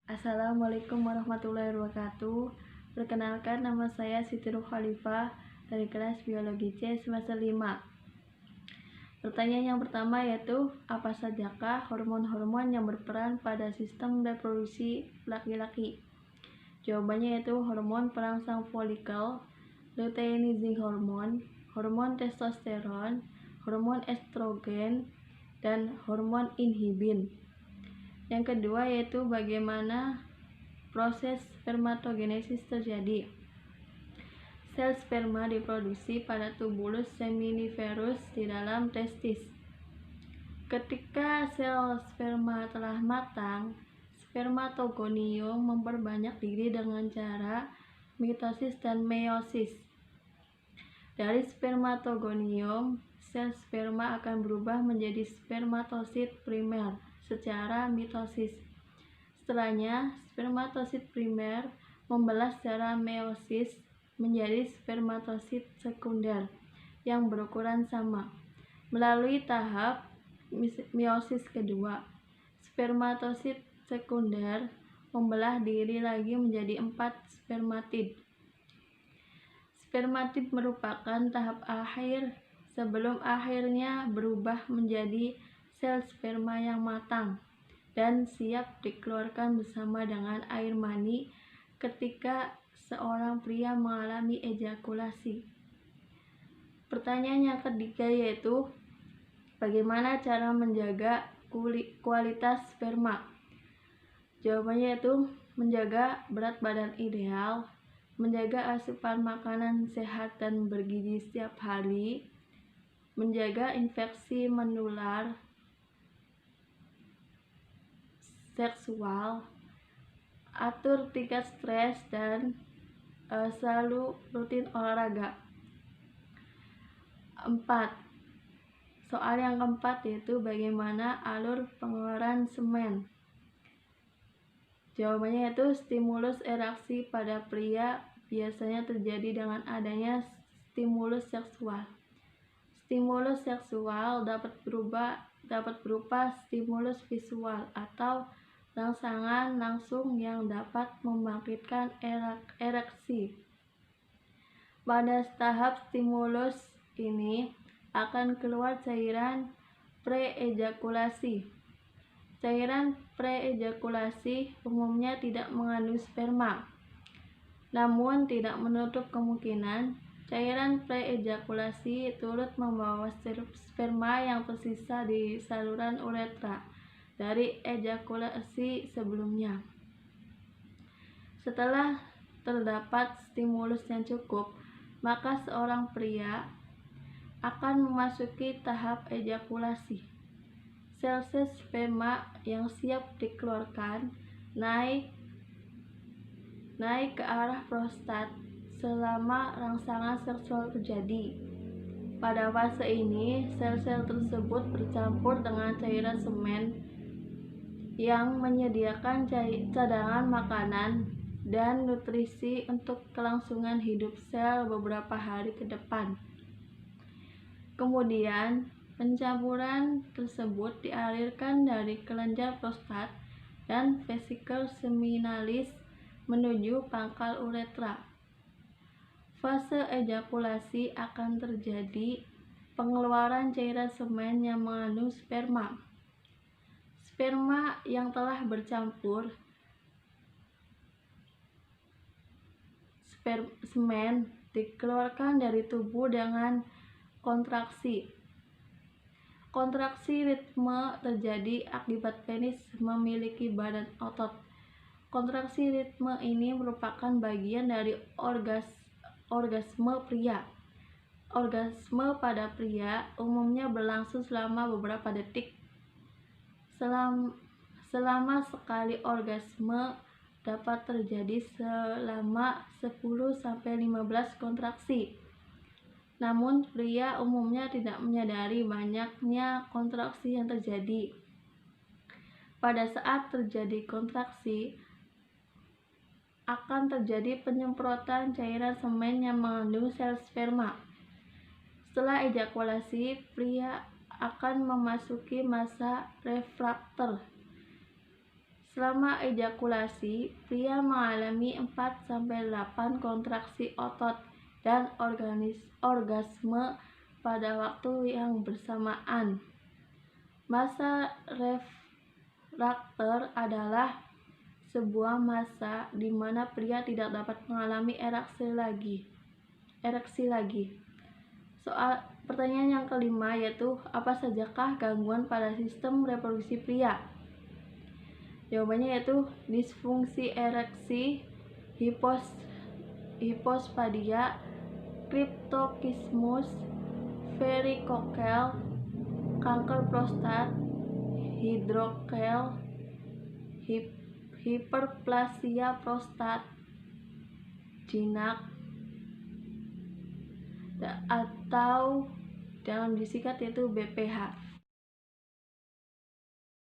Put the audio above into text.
Assalamualaikum warahmatullahi wabarakatuh. Perkenalkan, nama saya Siti Nurkhalifah dari kelas Biologi C semester 5. Pertanyaan yang pertama yaitu, apa sajakah hormon-hormon yang berperan pada sistem reproduksi laki-laki? Jawabannya yaitu hormon perangsang folikel, luteinizing hormon, hormon testosteron, hormon estrogen, dan hormon inhibin. Yang kedua yaitu bagaimana proses spermatogenesis terjadi. Sel sperma diproduksi pada tubulus seminiferus di dalam testis. Ketika sel sperma telah matang, spermatogonium memperbanyak diri dengan cara mitosis dan meiosis. Dari spermatogonium, sel sperma akan berubah menjadi spermatosit primer secara mitosis. Setelahnya, spermatosit primer membelah secara meiosis menjadi spermatosit sekunder yang berukuran sama. Melalui tahap meiosis kedua, spermatosit sekunder membelah diri lagi menjadi 4 spermatid. Spermatid merupakan tahap akhir sebelum akhirnya berubah menjadi sel sperma yang matang dan siap dikeluarkan bersama dengan air mani ketika seorang pria mengalami ejakulasi. Pertanyaan yang ketiga yaitu, bagaimana cara menjaga kualitas sperma? Jawabannya yaitu menjaga berat badan ideal, menjaga asupan makanan sehat dan bergizi setiap hari, menjaga infeksi menular seksual, atur tingkat stres, dan selalu rutin olahraga. 4. Soal yang keempat yaitu bagaimana alur pengeluaran semen. Jawabannya yaitu stimulus ereksi pada pria biasanya terjadi dengan adanya stimulus seksual. Stimulus seksual dapat berupa stimulus visual atau rangsangan langsung yang dapat membangkitkan ereksi. Pada tahap stimulus ini akan keluar cairan pre-ejakulasi. Cairan pre-ejakulasi umumnya tidak mengandung sperma. Namun tidak menutup kemungkinan cairan pre-ejakulasi turut membawa sperma yang tersisa di saluran uretra dari ejakulasi sebelumnya. Setelah terdapat stimulus yang cukup, maka seorang pria akan memasuki tahap ejakulasi. Sel-sel sperma yang siap dikeluarkan naik ke arah prostat selama rangsangan seksual terjadi. Pada fase ini, sel-sel tersebut bercampur dengan cairan semen yang menyediakan cadangan makanan dan nutrisi untuk kelangsungan hidup sel beberapa hari ke depan. Kemudian, pencampuran tersebut dialirkan dari kelenjar prostat dan vesikel seminalis menuju pangkal uretra. Fase ejakulasi akan terjadi pengeluaran cairan semen yang mengandung sperma. Sperma yang telah bercampur semen dikeluarkan dari tubuh dengan kontraksi. Kontraksi ritme terjadi akibat penis memiliki badan otot. Kontraksi ritme ini merupakan bagian dari orgasme pria. Orgasme pada pria umumnya berlangsung selama beberapa detik. Selama sekali orgasme dapat terjadi selama 10-15 kontraksi. Namun pria umumnya tidak menyadari banyaknya kontraksi yang terjadi. Pada saat terjadi kontraksi, akan terjadi penyemprotan cairan semen yang mengandung sel sperma. Setelah ejakulasi, pria akan memasuki masa refraktor. Selama ejakulasi, pria mengalami 4-8 kontraksi otot dan orgasme pada waktu yang bersamaan. Masa refraktor adalah sebuah masa di mana pria tidak dapat mengalami ereksi lagi. Soal pertanyaan yang kelima yaitu apa sajakah gangguan pada sistem reproduksi pria? Jawabannya yaitu disfungsi ereksi, hipospadia, kriptokismus, varikokel, kanker prostat, hidrokel, hiperplasia prostat, jinak, atau dalam disingkat yaitu BPH.